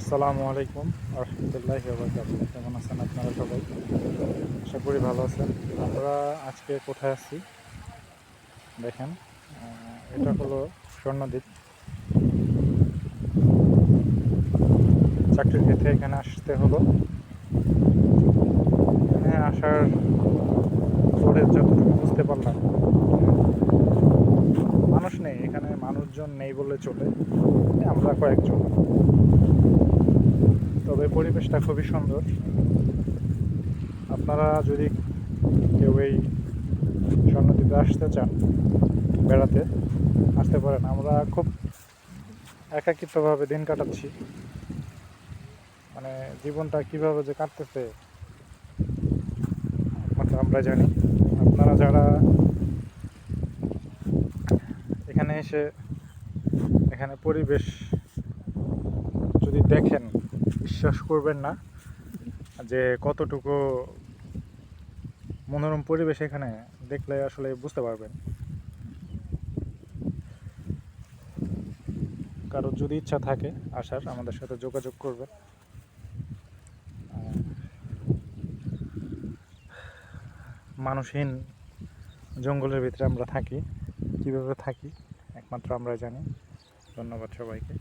আসসালামু আলাইকুম রহমতুল্লাহি ওয়া বারাকাতুহু। কেমন আছেন আপনারা সবাই? আশা করি ভালো আছেন। আমরা আজকে কোথায় আছি দেখেন, এটা হলো স্বর্ণদ্বীপ। চাকরির ক্ষেত্রে এখানে আসতে হলো। এখানে আসার পরে যতটুকু বুঝতে পারলাম, মানুষ নেই এখানে, মানুষজন নেই বললে চলে, আমরা কয়েকজন। তবে পরিবেশটা খুবই সুন্দর। আপনারা যদি কেউ এই স্বর্ণদ্বীপে আসতে চান, বেড়াতে আসতে পারেন। আমরা খুব একাকিত্বভাবে দিন কাটাচ্ছি, মানে জীবনটা কিভাবে যে কাটতেছে একমাত্র আমরা জানি। আপনারা যারা এখানে এসে এখানে পরিবেশ যদি দেখেন, বিশ্বাস করবেন না যে কতটুকু মনোরম পরিবেশ এখানে দেখলে আসলে বুঝতে পারবেন। কারোর যদি ইচ্ছা থাকে আসার, আমাদের সাথে যোগাযোগ করবেন। মানুষহীন জঙ্গলের ভিতরে আমরা থাকি, কীভাবে থাকি একমাত্র আমরা জানি। ধন্যবাদ সবাইকে।